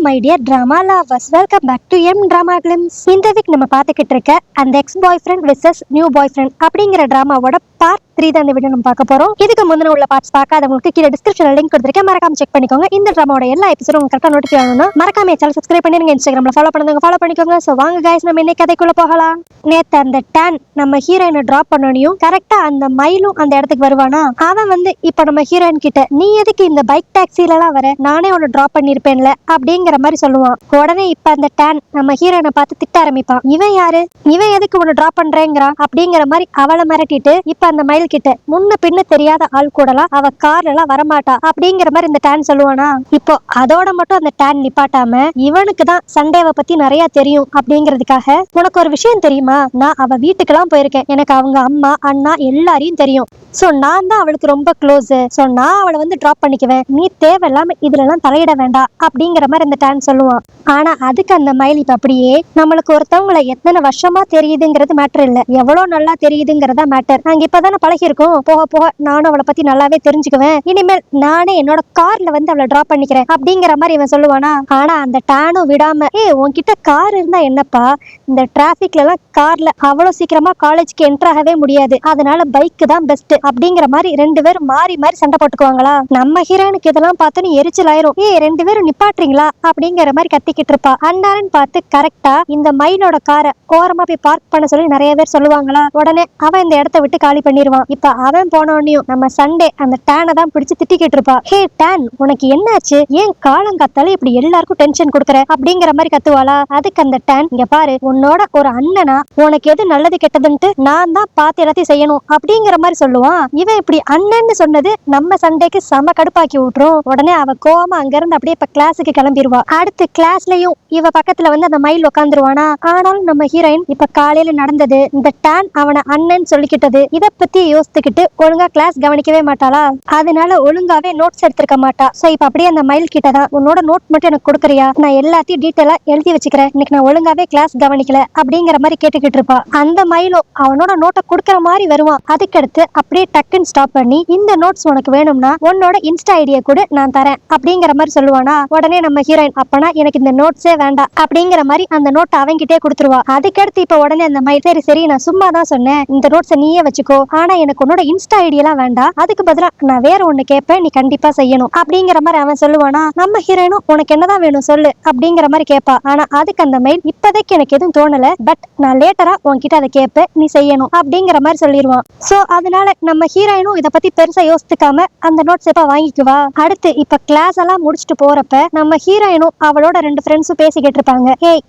My dear drama lovers, welcome back to M drama glimpse. இந்த week நம்ம பார்த்துக்கிட்டு இருக்க அந்த ex boyfriend wishes new boyfriend அப்படிங்கிற டிராமாவோட பார்ட் 3 தான் இந்த வீடியோ நம்ம பார்க்க போறோம். இதுக்கு முந்தின உள்ள பார்ட்ஸ் பார்க்காதவங்களுக்கு கீழே டிஸ்கிரிப்ஷன்ல லிங்க் கொடுத்திருக்கேன், மறக்காம செக் பண்ணிக்கோங்க. இந்த டிராமாவோட எல்லா எபிசோடும் உங்களுக்கு கரெக்டா நோட்டிஃபை ஆகணும்னா மறக்காம சேனல் சப்ஸ்கிரைப் பண்ணிருங்க. இன்ஸ்டாகிராம்ல ஃபாலோ பண்ணுங்க, ஃபாலோ பண்ணிக்கோங்க. சோ வாங்க गाइस, நம்ம இன்னைக்கு கதைக்குள்ள போகலாம். நேத்து அந்த டான் நம்ம ஹீரோயினை டிராப் பண்ணனியும் கரெக்டா அந்த மயிலும் அந்த இடத்துக்கு வருவானா. அவன் வந்து இப்ப நம்ம ஹீரோயின் கிட்ட, நீ எதுக்கு இந்த பைக் டாக்ஸில எல்லாம் வர, நானே உன்னை டிராப் பண்ணிருப்பேன்ல அப்படிங்கிற மாதிரி சொல்லுவான். உடனே இப்ப அந்த டான் நம்ம ஹீரோயினை பார்த்து திட்ட ஆரம்பிப்பான். இவன் யாரு, இவன் எதுக்கு உன்னை டிராப் பண்றேங்கிறான் அப்படிங்கிற மாதிரி அவளை மிரட்டிட்டு இப்ப அந்த மயில் கிட்ட, முன்ன பின்ன தெரியாத ஆள் கூடலாம் அவ கார்ல எல்லாம் வரமாட்டா அப்படிங்கிற மாதிரி இந்த டான் சொல்லுவானா. இப்போ அதோட மட்டும் அந்த டான் நிப்பாட்டாம, இவனுக்கு தான் சண்டேவை பத்தி நிறைய தெரியும் அப்படிங்கிறதுக்காக, உனக்கு ஒரு விஷயம் தெரியுமா, நான் அவ வீட்டுக்கெல்லாம் போயிருக்கேன், எனக்கு அவங்க அம்மா அண்ணா எல்லாரையும் தெரியும், சோ நான் தான் அவளுக்கு ரொம்ப க்ளோஸ், சோ நான் அவளை வந்து டிராப் பண்ணிக்குவேன், நீ தேவையில்லாம இதுல எல்லாம் தலையிட வேண்டாம் அப்படிங்கிற மாதிரி அந்த டான் சொல்லுவான். ஆனா அதுக்கு அந்த மயில் இப்ப அப்படியே, நம்மளுக்கு ஒருத்தவங்களை எத்தனை வருஷமா தெரியுதுங்கிறது மேட்டர் இல்ல, எவ்வளவு நல்லா தெரியுதுங்கிறதா மேட்டர். நாங்க இப்பதானே பழகி இருக்கோம், போக போக நானும் அவளை பத்தி நல்லாவே தெரிஞ்சுக்குவேன், இனிமேல் நானே என்னோட கார்ல வந்து அவளை டிராப் பண்ணிக்கிறேன் அப்படிங்கிற மாதிரி இவன் சொல்லுவானா. ஆனா அந்த டானும் விடாம, உன்கிட்ட கார் இருந்தா என்னப்பா, இந்த டிராபிக்ல எல்லாம் கார்ல அவ்வளவு சீக்கிரமா காலேஜ்க்கு என்டர் ஆகவே முடியாது, அதனால பைக் தான் பெஸ்ட் அப்படிங்கிற மாதிரி ரெண்டு பேரும் மாறி மாறி சண்டை போட்டுக்குவாங்களா. நம்ம ஹீரோனுக்கு இதெல்லாம் பார்த்தோன்னு எரிச்சல் ஆயிரும். ரெண்டு பேரும் நிப்பாட்டுறீங்களா அப்படிங்கிற மாதிரி கத்திக்கிட்டு இருப்பா. அண்ணாரன் பார்த்து கரெக்டா இந்த மயிலோட காரை ஓரமா போய் பார்க் பண்ண சொல்லி நிறைய பேர் சொல்லுவாங்களா. உடனே அவன் இந்த இடத்த விட்டு காலி பண்ணிடுவான். இப்ப அவன் போனோன்னையும் நம்ம சண்டே அந்த டேனை தான் பிடிச்சு திட்டிக்கிட்டு இருப்பா. ஹே டான், உனக்கு என்னாச்சு, ஏன் காலங்காத்தால இப்படி எல்லாருக்கும் டென்ஷன் கொடுக்குற அப்படிங்கிற மாதிரி கத்துவாளா. அதுக்கு அந்த டான், இங்க பாரு, உன்னோட ஒரு அண்ணனா, உனக்கு எது நல்லது கெட்டதுன்ட்டு நான் தான் பார்த்து எல்லாத்தையும் செய்யணும் அப்படிங்கிற மாதிரி சொல்லுவான். இவன் இப்படி அண்ணன்னு சொன்னது நம்ம சண்டேக்கு செம கடுப்பாக்கி விட்டுரும். உடனே அவ கோவமா அங்க இருந்து அப்படியே இப்ப கிளாஸுக்கு கிளம்பிடுவா. அடுத்து கிளாஸ்லயும் இவ பக்கத்துல வந்து அந்த மயில் உட்காந்துருவானா. ஆனாலும் நம்ம ஹீரோயின் இப்ப காலையில நடந்தது, இந்த டான் அவனை அண்ணன் சொல்லிக்கிட்டது, இத பத்தி யோசித்துக்கிட்டு ஒழுங்கா கிளாஸ் கவனிக்கவே மாட்டாளா. அதனால ஒழுங்காவே நோட்ஸ் எடுத்திருக்க மாட்டா. சோ இப்ப அப்படியே அந்த மயில் கிட்டதான், உன்னோட நோட் மட்டும் எனக்கு கொடுக்குறியா, நான் எல்லாத்தையும் டீட்டெயிலா எழுதி வச்சுக்கிறேன், இன்னைக்கு நான் ஒழுங்காவே கிளாஸ் கவனிக்கல அப்படிங்கிற மாதிரி கேட்டுக்கிட்டு இருப்பா. அந்த மயிலும் அவனோட நோட்டை கொடுக்கற மாதிரி வருவான். அதுக்கடுத்து அப்படியே டக்குன்னு ஸ்டாப் பண்ணி, இந்த நோட்ஸ் உனக்கு வேணும்னா உன்னோட இன்ஸ்டா ஐடியை கூட நான் தரேன் அப்படிங்கிற மாதிரி சொல்லுவானா. உடனே நம்ம ஹீரோயின், அப்பனா எனக்கு இந்த நோட்ஸே வேண்டாம் அப்படிங்கிற மாதிரி அந்த நோட்டை அவங்கிட்டே கொடுத்துருவா. அதுக்கடுத்து இப்ப உடனே அந்த மயில், சரி சரி நான் சும்மா தான் சொன்னேன், இந்த நோட்ஸை நீயே வச்சுக்கோ, ஆனா எனக்கு உன்னோட இன்ஸ்டா ஐடி எல்லாம் வேண்டாம், அதுக்கு பதிலா நான் வேற ஒண்ணு கேட்பேன், நீ கண்டிப்பா செய்யணும் அப்படிங்கிற மாதிரி அவன் சொல்லுவானா. நம்ம ஹீரோயினும், உனக்கு என்னதான் வேணும் சொல்லு அப்படிங்கிற மாதிரி கேட்பா. ஆனா அதுக்கு அந்த மயில், இப்போதைக்கு எனக்கு எதுவும் தோணல, பட் நான் லேட்டரா உன்கிட்ட அதை கேட்பேன், நீ செய்யணும் அப்படிங்கிற மாதிரி சொல்லிடுவான். சோ அதனால நம்ம ஹீரோயினும் இதை பத்தி பெருசா யோசித்துக்காம அந்த நோட்ஸ் எப்ப வாங்கிக்குவா. அடுத்து இப்ப கிளாஸ் எல்லாம் முடிச்சுட்டு போறப்ப நம்ம ஹீரோயினும் அவளோட ரெண்டு ஃப்ரெண்ட்ஸும் பேசிக்கிட்டு இருப்பாங்க.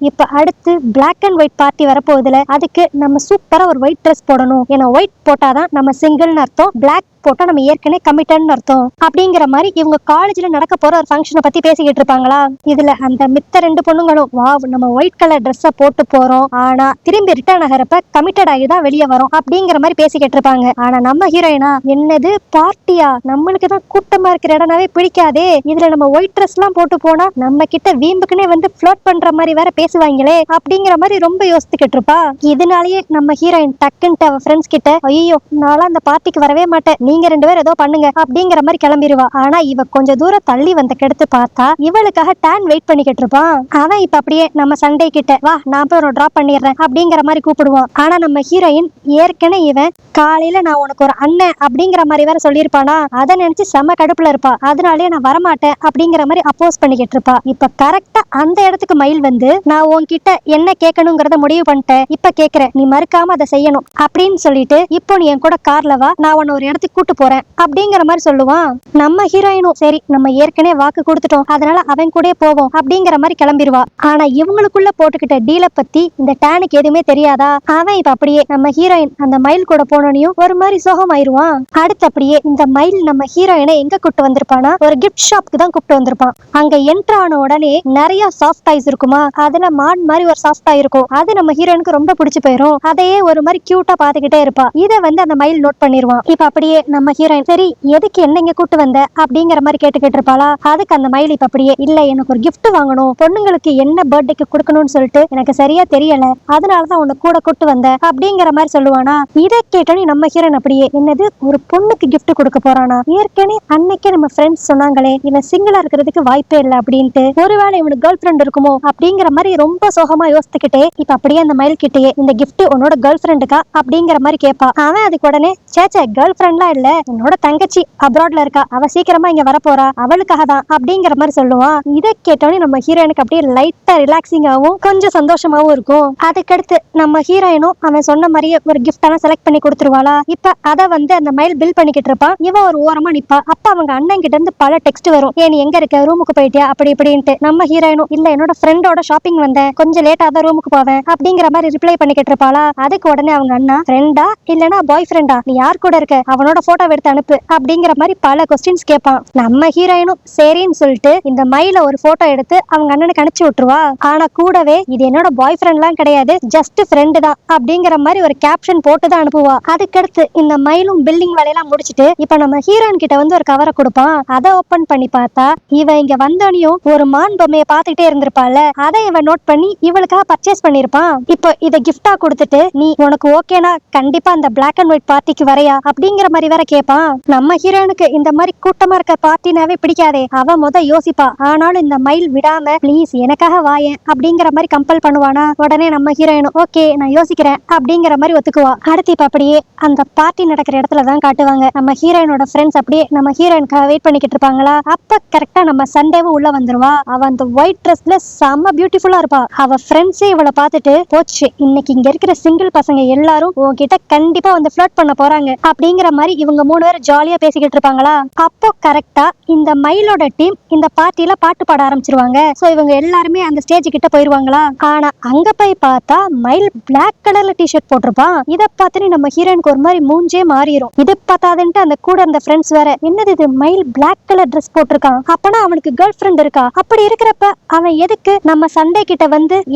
இப்ப அடுத்து பிளாக் அண்ட் ஒயிட் பார்ட்டி வரப்போகுதுல, அதுக்கு நம்ம சூப்பரா ஒரு ஒயிட் ட்ரெஸ் போடணும், ஏன்னா ஒயிட் போட்டாதான் நம்ம சிங்கிள்னு அர்த்தம், பிளாக் போட்டா நம்ம ஏற்கனவே கமிட்டட்னு அர்த்தம் அப்படிங்கிற மாதிரி இவங்க காலேஜ்ல நடக்க போற ஒரு ஃபங்க்ஷனை பத்தி பேசிக்கிட்டு இருப்பாங்களா. இதுல அந்த மித்த ரெண்டு பொண்ணுங்களும், வாவ் நம்ம ஒயிட் கலர் ட்ரெஸ்ஸ போட்டு போறோம், ஆனா திரும்பி ரிட்டர்ன் ஆகிறப்ப கமிட்டட் ஆகி தான் வெளியே வரும் அப்படிங்கிற மாதிரி பேசிக்கிட்டு இருப்பாங்க. ஆனா நம்ம ஹீரோயினா, என்னது பார்ட்டியா, நம்மளுக்கு தான் கூட்டமா இருக்கிற இடம்னாவே பிடிக்காதே, இதுல நம்ம ஒயிட் ட்ரெஸ் எல்லாம் போட்டு போனா நம்ம கிட்ட வீம்புக்குனே வந்து ஃப்ளோட் பண்ற மாதிரி வேற பேசுவாங்களே அப்படிங்கிற மாதிரி ரொம்ப யோசிச்சுக்கிட்டு இருப்பா. இதனாலேயே நம்ம ஹீரோயின் டக்குன்ட்டு அவ ஃப்ரெண்ட்ஸ் கிட்ட, ஐயோ நான்லாம் அந்த பார்ட்டிக்கு வரவே மாட்டேன், நீங்க ரெண்டு பேரும் ஏதோ பண்ணுங்க அப்படிங்கிற மாதிரி கிளம்பிடுவா. ஆனா இவ கொஞ்சம் தூரம் தள்ளி வந்த கெடுத்து பார்த்தா இவளுக்காக டான் வெயிட் பண்ணிக்கிட்டு இருப்பான். அவன் இப்ப அப்படியே நம்ம சண்டே கிட்ட, வா நான் போய் டிராப் பண்ணிடுறேன் அப்படிங்கிற மாதிரி கூப்பிடுவான். ஆனா நம்ம ஹீரோயின் ஏற்கனவே இவன் காலையில நான் உனக்கு ஒரு அண்ணன் அப்படிங்கிற மாதிரி வேற சொல்லியிருப்பானா, அதை நினைச்சு செம கடுப்புல இருப்பா. அதனாலேயே நான் வரமாட்டேன் அப்படிங்கிற மாதிரி அப்போஸ் பண்ணிக்கிட்டு இருப்பா. இப்ப கரெக்டா அந்த இடத்துக்கு மயில் வந்து, நான் உன்கிட்ட என்ன கேட்கணுங்கிறத முடிவு பண்ணிட்டேன், இப்ப கேக்குறேன், நீ மறுக்காம அதை செய்யணும் அப்படின்னு சொல்லிட்டு, இப்போ நீ என் கூட கார்ல வா, நான் உன்னை ஒரு இடத்துக்கு கூட்டு போறேன் அப்படிங்கிற மாதிரி சொல்லுவான். நம்ம ஹீரோயினும், சரி நம்ம ஏற்கனவே வாக்கு கொடுத்துட்டோம், அதனால அவன் கூட போவோம் அப்படிங்கிற மாதிரி கிளம்பிடுவா. ஆனா இவங்களுக்குள்ள போட்டுக்கிட்ட டீல பத்தி இந்த டானுக்கு எதுவுமே தெரியாதா. அவன் இப்ப அப்படியே நம்ம ஹீரோயின் அந்த மயில் கூட போனோனையும் ஒரு மாதிரி சோகம் ஆயிருவான். அடுத்து அப்படியே இந்த மயில் நம்ம ஹீரோயினை எங்க கூப்பிட்டு வந்திருப்பானா, ஒரு கிஃப்ட் ஷாப்க்கு தான் கூப்பிட்டு வந்திருப்பான். அங்க என்ட்ரு ஆன உடனே நிறைய சாஃப்ட் டாய்ஸ் இருக்குமா, அதுல மான் மாதிரி ஒரு சாஃப்ட் டாய் இருக்கும், அது நம்ம ஹீரோயினுக்கு ரொம்ப பிடிச்சு போயிரும். அதையே ஒரு மாதிரி கியூட்டா பாத்துக்கிட்டே இருப்பா. இதை வந்து அந்த மயில் நோட் பண்ணிடுவான். இப்ப அப்படியே நம்ம ஹீரோயின் சரி எதுக்கு என்ன இங்க கூட்டு வந்த அப்படிங்கிற மாதிரி கேட்டுக்கிட்டு இருப்பாளா. அதுக்கு அந்த மயில் இப்ப அப்படியே இல்ல எனக்கு ஒரு gift வாங்கணும், பொண்ணுங்களுக்கு என்ன பர்த்டேக்கு கொடுக்கணும்னு சொல்லிட்டு எனக்கு சரியா தெரியல, அதனாலதான் உன்னை கூட கூட்டு வந்த அப்படிங்கிற மாதிரி சொல்லுவானா. இதை கேட்டோன்னே நம்ம ஹீரோயின் அப்படியே என்னது ஒரு பொண்ணுக்கு gift கொடுக்க போறானா, ஏற்கனவே அன்னைக்கே நம்ம ஃப்ரெண்ட்ஸ் சொன்னாங்களே இவன் சிங்கிளா இருக்கிறதுக்கு வாய்ப்பே இல்லை அப்படின்ட்டு, ஒருவேளை இவனுக்கு கேர்ள் ஃப்ரெண்ட் இருக்குமோ அப்படிங்கிற மாதிரி ரொம்ப சோகமா யோசித்துக்கிட்டே இப்ப அப்படியே அந்த மயில் கிட்டேயே இந்த gift உன்னோட கேர்ள் ஃப்ரெண்டுக்கா அப்படிங்கிற மாதிரி கேட்பா. அவன் அதுக்கு உடனே சேச்சே கேர்ள் ஃப்ரெண்ட்லாம் இல்ல, என்னோட தங்கச்சி அப்ராட்ல இருக்கா, அவ சீக்கிரமா இங்க வரப்போறா, அவளுக்காக தான் அப்படிங்கிற மாதிரி சொல்லுவான். இதை கேட்டோன்னே நம்ம ஹீரோயினுக்கு அப்படியே லைட்டா ரிலாக்ஸிங்காவும் கொஞ்சம் சந்தோஷமாவும் இருக்கும். அதுக்கடுத்து நம்ம ஹீரோயினும் அவன் சொன்ன மாதிரியே ஒரு கிஃப்டான செலக்ட் பண்ணி கொடுத்துருவாளா. இப்ப அதை அந்த மயில் பில் பண்ணிக்கிட்டு இருப்பான். இவ ஒரு ஓரமா நிப்பா. அப்ப அவங்க அண்ணன் கிட்ட இருந்து பல டெக்ஸ்ட் வரும், ஏ நீ எங்க இருக்க, ரூமுக்கு போயிட்டியா அப்படி இப்படின்ட்டு. நம்ம ஹீரோயினும் இல்ல என்னோட ஃப்ரெண்டோட ஷாப்பிங் வந்தேன், கொஞ்சம் லேட்டா தான் ரூமுக்கு போவேன் அப்படிங்கிற மாதிரி ரிப்ளை பண்ணிக்கிட்டு இருப்பாளா. அதுக்கு உடனே அவங்க அண்ணா ஃப்ரெண்டா இல்லனா பாய் ஃப்ரெண்டா, நீ யார் கூட இருக்க, அவனோட போட்டோ எடுத்து அனுப்பு அப்படிங்கிற மாதிரி பல கொஸ்டின்ஸ் கேட்பான். நம்ம ஹீரோயினும் சரின்னு சொல்லிட்டு இந்த மயில ஒரு போட்டோ எடுத்து அவங்க அண்ணனுக்கு அனுப்பிச்சு விட்டுருவா. ஆனா கூடவே இது என்னோட பாய் ஃப்ரெண்ட்லாம் கிடையாது, ஜஸ்ட் ஃப்ரெண்டு தான் அப்படிங்கிற மாதிரி ஒரு கேப்ஷன் போட்டு தான் அனுப்புவா. அதுக்கடுத்து இந்த மயிலும் பில்டிங் வேலையெல்லாம் முடிச்சிட்டு இப்ப நம்ம ஹீரோயின் கிட்ட ஒரு கவரை கொடுப்பான். அதை ஓபன் பண்ணி பார்த்தா இவ இங்க வந்தோனையும் ஒரு மான் பொம்மையை பார்த்துட்டே இருந்திருப்பாள். அதை இவன் நோட் பண்ணி இவளுக்காக பர்ச்சேஸ் பண்ணிருப்பான். இப்போ இதை கிஃப்டா கொடுத்துட்டு நீ உனக்கு ஓகேனா கண்டிப்பா அந்த பிளாக் அண்ட் ஒயிட் பார்ட்டிக்கு வரையா அப்படிங்கிற மாதிரி வேற கேட்பான். நம்ம ஹீரோனுக்கு இந்த மாதிரி கூட்டமா இருக்க பார்ட்டினாவே பிடிக்காதே. அவ யோசிப்பா. ஆனாலும் இந்த மயில் விடாம ப்ளீஸ் எனக்காக வாயேன் அப்படிங்கிற மாதிரி கம்பல் பண்ணுவானா. உடனே நம்ம ஹீரோயினும் ஓகே நான் யோசிக்கிறேன் அப்படிங்கிற மாதிரி ஒத்துக்குவா. அடுத்து இப்ப அப்படியே அந்த பார்ட்டி நடக்கிற இடத்துல தான் காட்டுவாங்க. நம்ம ஹீரோயினோட ஃப்ரெண்ட்ஸ் அப்படியே நம்ம ஹீரோயினுக்காக வெயிட் பண்ணிக்கிட்டு இருப்பாங்களா. அப்ப கரெக்டா நம்ம சண்டேவும் உள்ள வந்துருவா. அவ அந்த ஒயிட் ட்ரெஸ்ல செம்ம பியூட்டிஃபுல்லா இருப்பா. அவ ஃப்ரெண்ட்ஸே இவளை பார்த்துட்டு போச்சு இன்னைக்கு இங்க இருக்கிற சிங்கிள் பசங்க எல்லாரும் உன்கிட்ட கண்டிப்பா வந்து ஃப்ளர்ட் பண்ண போறாங்க அப்படிங்கிற மாதிரி இவங்க 3 பேரும் ஜாலியா பேசிக்கிட்டு இருப்பாங்களா. அப்போ கரெக்டா இந்த மயிலோட டீம் இந்த பார்ட்டியில பாட்டு பாட ஆரம்பிச்சிருவாங்க. சோ இவங்க எல்லாருமே அந்த ஸ்டேஜ் கிட்ட போயிருவாங்களா. ஆனா அங்க போய் பார்த்தா மயில் பிளாக் கலர்ல டிஷர்ட் போட்டிருப்பான். இத பார்த்துட்டு நம்ம ஹீரோயினுக்கு ஒரு மாதிரி மூஞ்சே மாறிடும். இது பார்த்தாதுன்ட்டு அந்த கூட அந்த ஃப்ரெண்ட்ஸ் வேற என்னது இது மயில் பிளாக் கலர் ட்ரெஸ் போட்டிருக்கான், அப்பனா அவனுக்கு கேர்ள் ஃப்ரெண்ட் இருக்கா, அப்படி இருக்கிறப்ப அவன் எதுக்கு நம்ம சண்டே கிட்ட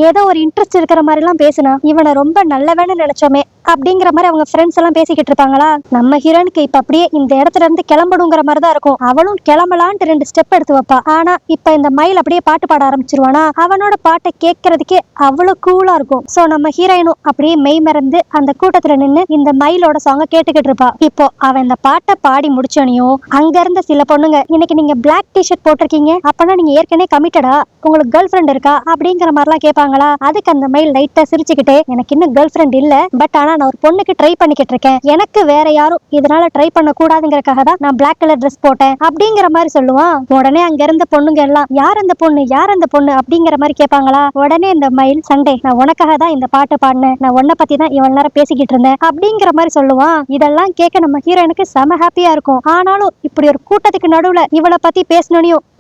ஏதோ ஒரு இன்ட்ரெஸ்ட் இருக்கிற மாதிரி எல்லாம் பேசினா, இவனை ரொம்ப நல்லவன்னு நினைச்சோமே அப்படிங்கிற மாதிரி அவங்க ஃப்ரெண்ட்ஸ் எல்லாம் பேசிக்கிட்டு இருப்பாங்களா. நம்ம ஹீரோனுக்கு இப்ப அப்படியே இந்த இடத்துல இருந்து கிளம்பணுங்கிற மாதிரி தான் இருக்கும். அவளும் கிளம்பலான்ட்டு 2 ஸ்டெப் எடுத்து வைப்பா. ஆனா இப்ப இந்த மயில் அப்படியே பாட்டு பாட ஆரம்பிச்சிருவானா. அவனோட பாட்டை கேட்கறதுக்கே அவ்வளவு கூலா இருக்கும். சோ நம்ம ஹீரோயினும் அப்படியே மெய் மறந்து அந்த கூட்டத்துல நின்னு இந்த மயிலோட சாங்க கேட்டுக்கிட்டு இருப்பா. இப்போ அவன் இந்த பாட்டை பாடி முடிச்சோனையும் அங்க இருந்த சில பொண்ணுங்க இன்னைக்கு நீங்க பிளாக் டிஷர்ட் போட்டிருக்கீங்க, அப்பனா நீங்க ஏற்கனவே கமிட்டடா, உங்களுக்கு கேர்ள் ஃப்ரெண்ட் இருக்கா அப்படிங்கிற மாதிரிலாம் கேட்பாங்களா. அதுக்கு அந்த மயில் லைட்டா சிரிச்சுக்கிட்டே எனக்கு இன்னும் கேர்ள் ஃப்ரெண்ட் இல்ல, பட் ஆனா நான் ஒரு பொண்ணுக்கு ட்ரை பண்ணிக்கிட்டு இருக்கேன், எனக்கு வேற யாரும் இதனால ட்ரை பண்ண கூடாதுங்கிறதுக்காக தான் நான் பிளாக் கலர் ட்ரெஸ் போட்டேன் அப்படிங்கிற மாதிரி சொல்லுவான். உடனே அங்க இருந்த பொண்ணுங்க எல்லாம் யார் அந்த பொண்ணு யார் அந்த பொண்ணு அப்படிங்கிற மாதிரி கேட்பாங்களா. உடனே இந்த மயில் சண்டே நான் உனக்காக தான் இந்த பாட்டு பாடினேன், நான் உன்னை பத்தி தான் இவ்வளவு நேரம் பேசிக்கிட்டு இருந்தேன் அப்படிங்கிற மாதிரி சொல்லுவான். இதெல்லாம் கேட்க நம்ம ஹீரோயினுக்கு செம ஹாப்பியா இருக்கும். ஆனாலும் இப்படி ஒரு கூட்டத்துக்கு நடுவுல இவளை பத்தி பேசணும்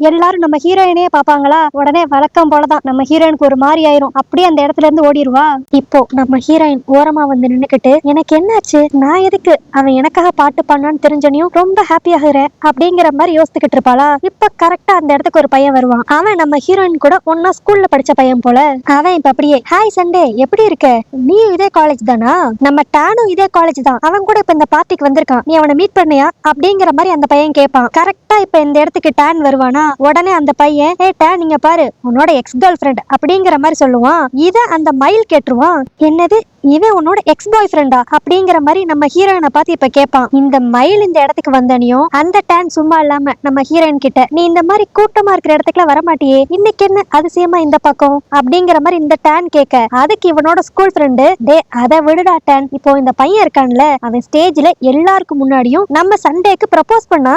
எல்லாரும் நம்ம ஹீரோயினே பாப்பாங்களா. உடனே வழக்கம் போலதான் நம்ம ஹீரோயினுக்கு ஒரு மாதிரி ஆயிரும். அப்படியே அந்த இடத்துல இருந்து ஓடிடுவா. இப்போ நம்ம ஹீரோயின் ஓரமா வந்து நின்னுக்கிட்டு எனக்கு என்னாச்சு, நான் எதுக்கு அவன் எனக்காக பாட்டு பண்ணான்னு தெரிஞ்சனையும் ரொம்ப ஹாப்பி ஆகுறேன் அப்படிங்கிற மாதிரி யோசிச்சுக்கிட்டு இருப்பாளா. இப்ப கரெக்டா அந்த இடத்துக்கு ஒரு பையன் வருவான். அவன் நம்ம ஹீரோயின் கூட ஒன்னா ஸ்கூல்ல படிச்ச பையன் போல. அவன் இப்ப அப்படியே ஹாய் சண்டே எப்படி இருக்க, நீ இதே காலேஜ் தானா, நம்ம டானும் இதே காலேஜ் தான், அவன் கூட இப்ப இந்த பார்ட்டிக்கு வந்திருக்கான், நீ அவனை மீட் பண்ணியா அப்படிங்கிற மாதிரி அந்த பையன் கேட்பான். கரெக்டா இப்ப இந்த இடத்துக்கு டான் வருவானா. உடனே அந்த பையன் ஏ டான் நீங்க பாரு உன்னோட எக்ஸ் கேர்ள் ஃப்ரெண்ட் அப்படிங்கிற மாதிரி சொல்லுவான். இத அந்த மயில் கேட்டுருவான். என்னது இவன் உன்னோட எக்ஸ் பாய் ஃப்ரெண்டா அப்படிங்கிற மாதிரி நம்ம ஹீரோயினை பார்த்து இப்ப கேட்பான். இந்த மயில் இந்த இடத்துக்கு வந்தனையும் அந்த டான் சும்மா இல்லாம நம்ம ஹீரோயின் கிட்ட நீ இந்த மாதிரி கூட்டமா இருக்கிற இடத்துக்குலாம் வரமாட்டியே, இன்னைக்கு என்ன அதிசயமா இந்த பக்கம் அப்படிங்கிற மாதிரி இந்த டான் கேட்க, அதுக்கு இவனோட ஸ்கூல் ஃப்ரெண்டு டே அதை விடுடா டான், இப்போ இந்த பையன் இருக்கான்ல அவன் ஸ்டேஜ்ல எல்லாருக்கும் முன்னாடியும் நம்ம சண்டேக்கு ப்ரப்போஸ் பண்ணா.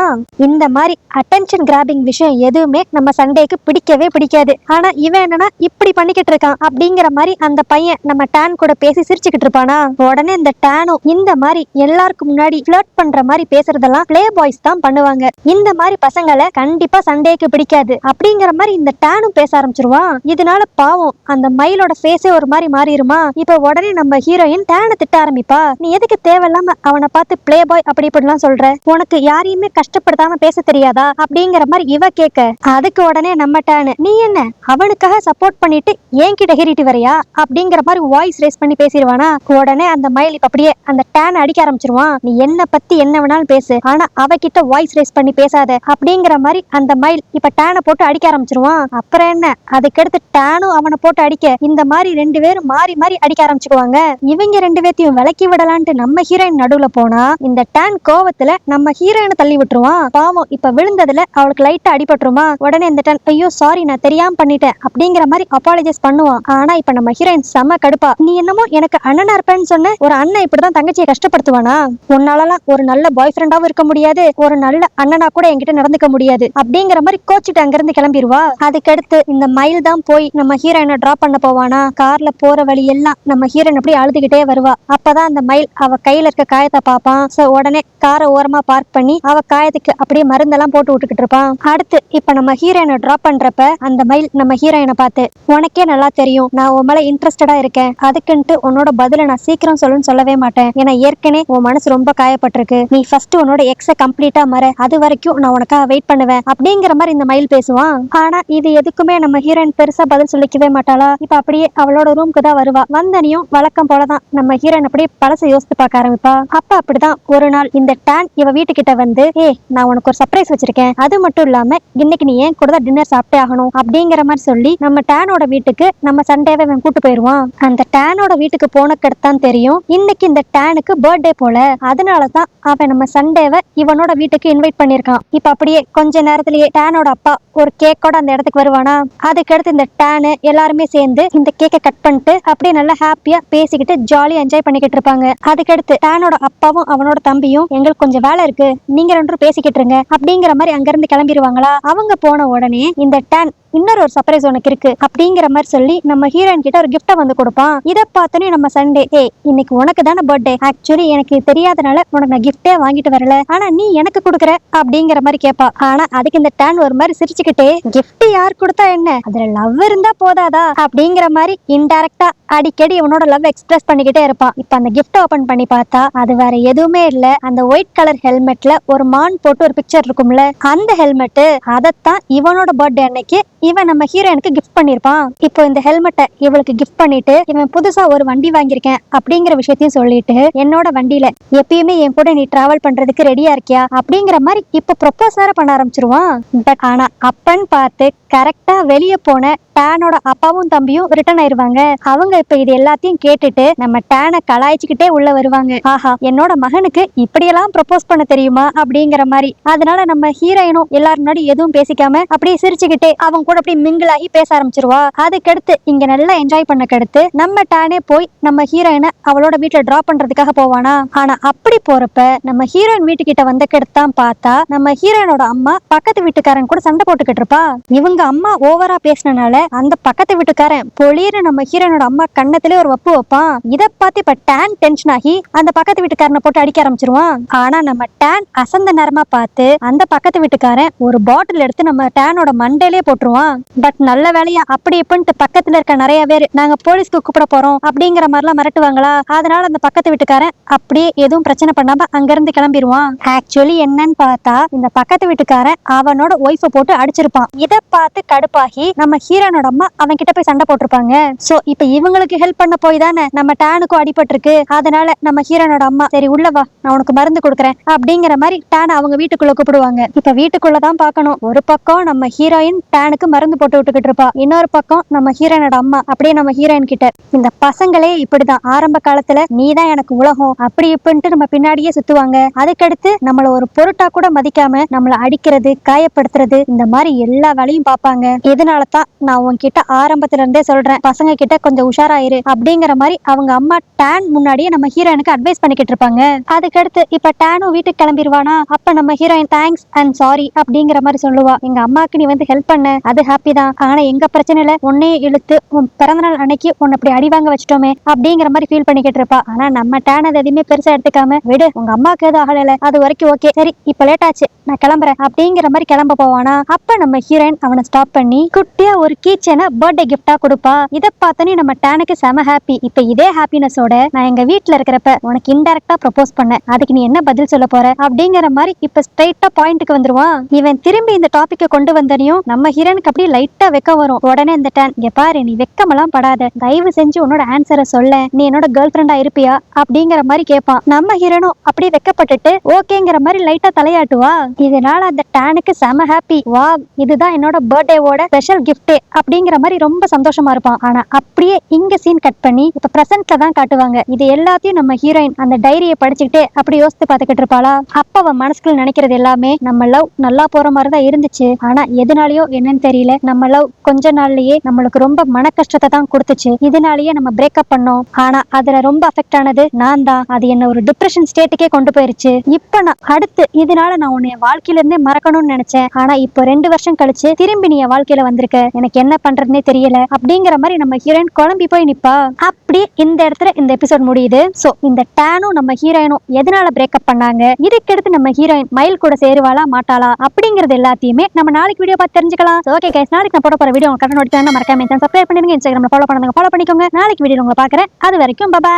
இந்த மாதிரி அட்டென்ஷன் கிராபிங் விஷயம் எதுவுமே நம்ம சண்டேக்கு பிடிக்கவே பிடிக்காது. ஆனா இவன் என்னன்னா இப்படி பண்ணிக்கிட்டு இருக்கான் அப்படிங்கிற மாதிரி அந்த பையன் நம்ம டான் கூட பேசி சிரிச்சுக்கிட்டு இருப்பானா. உடனே இந்த டானும் இந்த மாதிரி எல்லாருக்கும் முன்னாடி ஃப்ளர்ட் பண்ற மாதிரி பேசுறதெல்லாம் பிளே பாய்ஸ் தான் பண்ணுவாங்க, இந்த மாதிரி பசங்களை கண்டிப்பா சண்டேக்கு பிடிக்காது அப்படிங்கிற மாதிரி இந்த டானும் பேச ஆரம்பிச்சிருவான். இதனால பாவம் அந்த மயிலோட ஃபேஸே ஒரு மாதிரி மாறிடுமா. இப்ப உடனே நம்ம ஹீரோயின் டானை திட்ட ஆரம்பிப்பா. நீ எதுக்கு தேவையில்லாம அவனை பார்த்து பிளே பாய் அப்படி இப்படிலாம் சொல்ற, உனக்கு யாரையுமே கஷ்டப்படுத்தாம பேச தெரியாதா அப்படிங்கிற மாதிரி இவ கேட்க, அதுக்கு உடனே நம்ம டானு நீ என்ன அவனுக்காக சப்போர்ட் பண்ணிட்டு என்கிட்ட ஹீரிட்டு வரையா அப்படிங்கிற மாதிரி வாய்ஸ் ரேஸ் பண்ணி பேசிடுவா. கிளம்பிடுவானா. உடனே அந்த மயில் இப்ப அப்படியே அந்த டேன் அடிக்க ஆரம்பிச்சிருவான். நீ என்ன பத்தி என்ன வேணாலும் பேசு, ஆனா அவகிட்ட வாய்ஸ் ரேஸ் பண்ணி பேசாத அப்படிங்கிற மாதிரி அந்த மயில் இப்ப டேனை போட்டு அடிக்க ஆரம்பிச்சிருவான். அப்புறம் என்ன, அதுக்கடுத்து டேனும் அவனை போட்டு அடிக்க இந்த மாதிரி 2 பேரும் மாறி மாறி அடிக்க ஆரம்பிச்சுக்குவாங்க. இவங்க 2 பேத்தையும் விலக்கி விடலான்ட்டு நம்ம ஹீரோயின் நடுவுல போனா இந்த டேன் கோவத்துல நம்ம ஹீரோயினை தள்ளி விட்டுருவான். பாவம் இப்ப விழுந்ததுல அவளுக்கு லைட்டா அடிபட்டுருமா. உடனே இந்த டேன் ஐயோ சாரி நான் தெரியாம பண்ணிட்டேன் அப்படிங்கிற மாதிரி அப்பாலஜைஸ் பண்ணுவான். ஆனா இப்ப நம்ம ஹீரோயின் செம கடுப்பா, நீ என்னமோ எனக்கு அண்ணனா இருப்பேன்னு சொன்ன, ஒரு அண்ணன் இப்படிதான் தங்கச்சியை கஷ்டப்படுத்துவானா, உன்னாலலாம் ஒரு நல்ல பாய் ஃப்ரெண்டாவும் இருக்க முடியாது, ஒரு நல்ல அண்ணனா கூட என்கிட்ட நடந்துக்க முடியாது அப்படிங்கிற மாதிரி கோச்சிட்டு அங்கிருந்து கிளம்பிடுவா. அதுக்கடுத்து இந்த மயில் தான் போய் நம்ம ஹீரோயினை டிராப் பண்ண போவானா. கார்ல போற வழி எல்லாம் நம்ம ஹீரோயின் அப்படி அழுதுகிட்டே வருவா. அப்பதான் அந்த மயில் அவ கையில இருக்க காயத்தை பாப்பான். சோ உடனே காரை ஓரமா பார்க் பண்ணி அவ காயத்துக்கு அப்படியே மருந்தெல்லாம் போட்டு விட்டுக்கிட்டு இருப்பான். அடுத்து இப்ப நம்ம ஹீரோயினை டிராப் பண்றப்ப அந்த மயில் நம்ம ஹீரோயினை பார்த்து, உனக்கே நல்லா தெரியும் நான் உன் மேல இன்ட்ரெஸ்டடா இருக்கேன், அதுக்குன்ட்டு உன்னோட பதில நான் சீக்கிரம் சொல்லவே மாட்டேன், ஏன்னா ஏற்கனவே உன் மனசு ரொம்ப காயப்பட்டிருக்கு, நீ ஃபர்ஸ்ட் உன்னோட எக்ஸ கம்ப்ளீட்டா மற, அது வரைக்கும் நான் உனக்காக வெயிட் பண்ணுவேன் அப்படிங்கிற மாதிரி இந்த மயில் பேசுவான். ஆனா இது எதுக்குமே நம்ம ஹீரோயின் பெருசா பதில் சொல்லிக்கவே மாட்டாளா. இப்ப அப்படியே அவளோட ரூம்க்கு தான் வருவா. வந்தனையும் வழக்கம் போலதான் நம்ம ஹீரோயின் அப்படியே பழச யோசித்து பார்க்க ஆரம்பிப்பா. அப்ப அப்படிதான் ஒரு நாள் இந்த டேன் இவ வீட்டுக்கிட்ட வந்து, நான் உனக்கு ஒரு சர்ப்ரைஸ் வச்சிருக்கேன், அது மட்டும் இல்லாம இன்னைக்கு நீ ஏன் கூட தான் டின்னர் சாப்பிட்டே ஆகணும் அப்படிங்கிற மாதிரி சொல்லி நம்ம டேனோட வீட்டுக்கு நம்ம சண்டேவை கூட்டு போயிருவான். அந்த டேனோட வீட்டுக்கு போனக்கடுத்தான் தெரியும் இன்னைக்கு இந்த டேனுக்கு பர்த்டே போல. அதனாலதான் அவன் நம்ம சண்டேவை இவனோட வீட்டுக்கு இன்வைட் பண்ணிருக்கான். இப்ப அப்படியே கொஞ்ச நேரத்திலேயே டேனோட அப்பா ஒரு கேக்கோட அந்த இடத்துக்கு வருவானா. அதுக்கடுத்து இந்த டேனு எல்லாருமே சேர்ந்து இந்த கேக்கை கட் பண்ணிட்டு அப்படியே நல்லா ஹாப்பியா பேசிக்கிட்டு ஜாலியா என்ஜாய் பண்ணிக்கிட்டு இருப்பாங்க. அதுக்கடுத்து டேனோட அப்பாவும் அவனோட தம்பியும், எங்களுக்கு கொஞ்சம் வேலை இருக்கு, நீங்க 2 பேரும் பேசிக்கிட்டு இருங்க அப்படிங்கிற மாதிரி அங்க இருந்து கிளம்பிடுவாங்களா. அவங்க போன உடனே இந்த டேன் இன்னொரு ஒரு சர்ப்ரைஸ் உனக்கு இருக்கு அப்படிங்கிற மாதிரி சொல்லி நம்ம ஹீரோயின் கிட்ட ஒரு கிஃப்ட கொடுப்பான். இதை பார்த்தோன்னே நம்ம சண்டே, இன்னைக்கு உனக்கு தானே பர்த்டே, ஆக்சுவலி எனக்கு தெரியாதனால உனக்கு நான் கிஃப்டே வாங்கிட்டு வரல, ஆனா நீ எனக்கு கொடுக்குற அப்படிங்கிற மாதிரி கேட்பா. ஆனா அதுக்கு இந்த டேன் ஒரு மாதிரி சிரிச்சுக்கிட்டே, கிஃப்ட் யார் கொடுத்தா என்ன, அதுல லவ் இருந்தா போதாதா அப்படிங்கிற மாதிரி இன்டைரக்டா அடிக்கடி இவனோட லவ் எக்ஸ்பிரஸ் பண்ணிக்கிட்டே இருப்பான். இப்ப அந்த கிஃப்ட் ஓபன் பண்ணி பார்த்தா அது வேற எதுவுமே இல்ல, அந்த ஒயிட் கலர் ஹெல்மெட்ல ஒரு மான் போட்டு ஒரு பிக்சர் இருக்கும்ல, அந்த ஹெல்மெட். அதத்தான் இவனோட பர்த்டே அன்னைக்கு இவன் நம்ம ஹீரோயினுக்கு கிஃப்ட் பண்ணிருப்பான். இப்போ இந்த ஹெல்மெட்டை இவளுக்கு கிஃப்ட் பண்ணிட்டு இவன் புதுசா ஒரு வண்டி வாங்கியிருக்கேன் அப்படிங்கிற விஷயத்தையும் சொல்லிட்டு, என்னோட வண்டியில எப்பயுமே என் கூட நீ டிராவல் பண்றதுக்கு ரெடியா இருக்கியா அப்படிங்கிற மாதிரி இப்ப ப்ரொபோஸ் வேற பண்ண ஆரம்பிச்சிருவான். பட் ஆனா அப்பன்னு பார்த்து கரெக்டா வெளியே போன டேனோட அப்பாவும் தம்பியும் ரிட்டர்ன் ஆயிருவாங்க. அவங்க இப்ப இது எல்லாத்தையும் கேட்டுட்டு நம்ம டேனை கலாய்ச்சிக்கிட்டே உள்ள வருவாங்க. ஆஹா, என்னோட மகனுக்கு இப்படியெல்லாம் ப்ரொபோஸ் பண்ண தெரியுமா அப்படிங்கிற மாதிரி. அதனால நம்ம ஹீரோயினும் எல்லாரும் முன்னாடி எதுவும் பேசிக்காம அப்படியே சிரிச்சுக்கிட்டே அவங்க கூட அப்படியே மிங்கிள் ஆகி பேச ஆரம்பிச்சிருவா. அதுக்கடுத்து இங்க நல்லா என்ஜாய் பண்ண கடுத்து நம்ம டேனே போய் நம்ம ஹீரோயினை அவளோட வீட்டுல டிராப் பண்றதுக்காக போவானா. ஆனா அப்படி போறப்ப நம்ம ஹீரோயின் வீட்டுக்கிட்ட வந்த கடுத்தான் பார்த்தா நம்ம ஹீரோயினோட அம்மா பக்கத்து வீட்டுக்காரன் கூட சண்டை போட்டுக்கிட்டு இருப்பா. இவங்க அம்மா ஓவரா பேசினால அந்த பக்கத்து வீட்டுக்காரன் பொலியிற நம்ம ஹீரோனோட அம்மா கண்ணத்திலே ஒரு வப்பு வைப்பான். இதை பார்த்து இப்ப டேன் டென்ஷன் ஆகி அந்த பக்கத்து வீட்டுக்காரனை போட்டு அடிக்க ஆரம்பிச்சிருவான். ஆனா நம்ம டேன் அசந்த நேரமா பார்த்து அந்த பக்கத்து வீட்டுக்காரன் ஒரு பாட்டில் எடுத்து நம்ம டேனோட மண்டையிலே போட்டுருவான். பட் நல்ல வேலையா அப்படி இப்படின்ட்டு பக்கத்துல இருக்க நிறைய பேர் நாங்க போலீஸ்க்கு கூப்பிட போறோம் அப்படிங்கிற மாதிரிலாம் மிரட்டுவாங்களா. அதனால அந்த பக்கத்து வீட்டுக்காரன் அப்படியே எதுவும் பிரச்சனை பண்ணாம அங்க இருந்து கிளம்பிடுவான். ஆக்சுவலி என்னன்னு பார்த்தா இந்த பக்கத்து வீட்டுக்காரன் அவனோட ஒய்ஃபை போட்டு அடிச்சிருப்பான். இதை பார்த்து கடுப்பாகி நம்ம ஹீரோனோட அம்மா அவன் கிட்ட போய் சண்டை போட்டிருப்பாங்க. சோ இப்ப இவங்களுக்கு ஹெல்ப் பண்ண போய் தானே நம்ம டேனுக்கும் அடிபட்டிருக்கு. அதனால நம்ம ஹீரோனோட அம்மா, சரி உள்ள வா நான் உனக்கு மருந்து கொடுக்குறேன் அப்படிங்கிற மாதிரி டேன் அவங்க வீட்டுக்குள்ள கூப்பிடுவாங்க. இப்ப வீட்டுக்குள்ளதான் பாக்கணும், ஒரு பக்கம் நம்ம ஹீரோயின் டேனுக்கு மருந்து போட்டு விட்டுக்கிட்டு இருப்பா, இன்னொரு பக்கம் நம்ம ஹீரோனோட அம்மா அப்படியே நம்ம ஹீரோயின் கிட்ட, இந்த பசங்களே இப்படிதான் ஆரம்ப காலத்துல நீதான் எனக்கு உலகம் அப்படி இப்படின்ட்டு நம்ம பின்னாடியே சுத்துவாங்க. அதுக்கடுத்து நம்மள ஒரு பொருட்டா கூட மதிக்காம நம்மள அடிக்கிறது காயப்படுத்துறது இந்த மாதிரி எல்லா வேலையும் பார்ப்பாங்க. இதனாலதான் நான் உன்கிட்ட ஆரம்பத்துல இருந்தே சொல்றேன், பசங்க கிட்ட கொஞ்சம் உஷாராயிரு அப்படிங்கிற மாதிரி அவங்க அம்மா டேன் முன்னாடியே நம்ம ஹீரோயினுக்கு அட்வைஸ் பண்ணிக்கிட்டு இருப்பாங்க. அதுக்கடுத்து இப்ப டேனும் வீட்டுக்கு கிளம்பிடுவானா. அப்ப நம்ம ஹீரோயின் தேங்க்ஸ் அண்ட் சாரி அப்படிங்கிற மாதிரி சொல்லுவா. எங்க அம்மாக்கு நீ வந்து ஹெல்ப் பண்ண அது ஹாப்பி தான், ஆனா எங்க பிரச்சனையில உன்னே இழுத்து உன் பிறந்தநாள் அன்னைக்கு உன்னை அப்படி அடி வாங்க வச்சிட்டோமே அப்படிங்கிற மாதிரி ஃபீல் பண்ணிக்கிட்டு இருப்பா. ஆனா நம்ம டேன் அது எதுவுமே பெருசா எடுத்துக்காம, விடு உங்க அம்மாவுக்கு எதுவும் ஆகல அது வரைக்கும் ஓகே, சரி இப்ப லேட் ஆச்சு நான் கிளம்புறேன் அப்படிங்கிற மாதிரி கிளம்ப போவானா. அப்ப நம்ம ஹீரோயின் அவனை ஸ்டாப் பண்ணி குட்டியா ஒரு கீச்சனை பர்த்டே கிஃப்டா கொடுப்பா. இதை பார்த்தோன்னே நம்ம டேனுக்கு செம ஹாப்பி. இப்ப இதே ஹாப்பினஸோட நான் எங்க வீட்டுல இருக்கிறப்ப உனக்கு இன்டைரக்டா ப்ரொபோஸ் பண்ண, அதுக்கு நீ என்ன பதில் சொல்ல போற அப்படிங்கிற மாதிரி இப்ப ஸ்ட்ரைட்டா பாயிண்ட்க்கு வந்துருவான். இவன் திரும்பி இந்த டாபிக்கை கொண்டு வந்தனையும் நம்ம ஹீரோனுக்கு ஹீரோயினுக்கு அப்படியே லைட்டா வெக்க வரும். உடனே இந்த டேன், இங்க பாரு நீ வெக்கமெல்லாம் படாத, தயவு செஞ்சு உன்னோட ஆன்சரை சொல்ல, நீ என்னோட கேர்ள் ஃப்ரெண்டா இருப்பியா அப்படிங்கிற மாதிரி கேட்பான். நம்ம ஹீரோனும் அப்படியே வெக்கப்பட்டுட்டு ஓகேங்கிற மாதிரி லைட்டா தலையாட்டுவா. இதனால அந்த டேனுக்கு செம ஹாப்பி. வா, இதுதான் என்னோட பர்த்டேவோட ஸ்பெஷல் கிஃப்ட் அப்படிங்கிற மாதிரி ரொம்ப சந்தோஷமா இருப்பான். ஆனா அப்படியே இங்க சீன் கட் பண்ணி இப்ப பிரசன்ட்ல தான் காட்டுவாங்க. இது எல்லாத்தையும் நம்ம ஹீரோயின் அந்த டைரியை படிச்சுக்கிட்டே அப்படி யோசித்து பார்த்துக்கிட்டு இருப்பாளா. அப்ப அவன் மனசுக்குள்ள நினைக்கிறது எல்லாமே நம்ம லவ் நல்லா போற மாதிரி தான் இருந்துச்சு, ஆனா எதனாலயோ என்னன்னு தெரியல நம்ம லவ் கொஞ்ச நாள்லயே நம்மளுக்கு ரொம்ப மன கஷ்டத்தை தான் கொடுத்துச்சு. இதனாலயே நம்ம பிரேக்கப் பண்ணோம். ஆனா அதுல ரொம்ப அஃபெக்ட் ஆனது நான் தான். அது என்ன ஒரு டிப்ரெஷன் ஸ்டேட்டுக்கே கொண்டு போயிருச்சு. இப்ப நான் அடுத்து இதனால நான் உன்னை வாழ்க்கையில இருந்தே மறக்கணும்னு நினைச்சேன். ஆனா இப்போ 2 வருஷம் கழிச்சு திரும்பி நீ வாழ்க்கையில வந்திருக்க, எனக்கு என்ன பண்றதுன்னே தெரியல அப்படிங்கிற மாதிரி நம்ம ஹீரோயின் குழம்பி போய் நிப்பா. அப்படி இந்த இடத்துல இந்த எபிசோட் முடியுது. சோ இந்த டேனும் நம்ம ஹீரோயினும் எதனால பிரேக்கப் பண்ணாங்க, இதுக்கடுத்து நம்ம ஹீரோயின் மயில் கூட சேருவாளா மாட்டாளா அப்படிங்கறது எல்லாத்தையுமே நம்ம நாளைக்கு வீடியோ பார்த்து தெரிஞ்சுக்கலாம். ஓகே கைஸ், நாளைக்கு நான் போட போற வீடியோ உங்களுக்கு நோட்டிஃபிகேஷன் மறக்காம சப்ஸ்கிரைப் பண்ணிடுங்க. இன்ஸ்டாகிராம்ல ஃபாலோ பண்ணுங்க, ஃபாலோ பண்ணிக்கோங்க. நாளைக்கு வீடியோ உங்களை பார்க்குறேன். அது வரைக்கும் பை.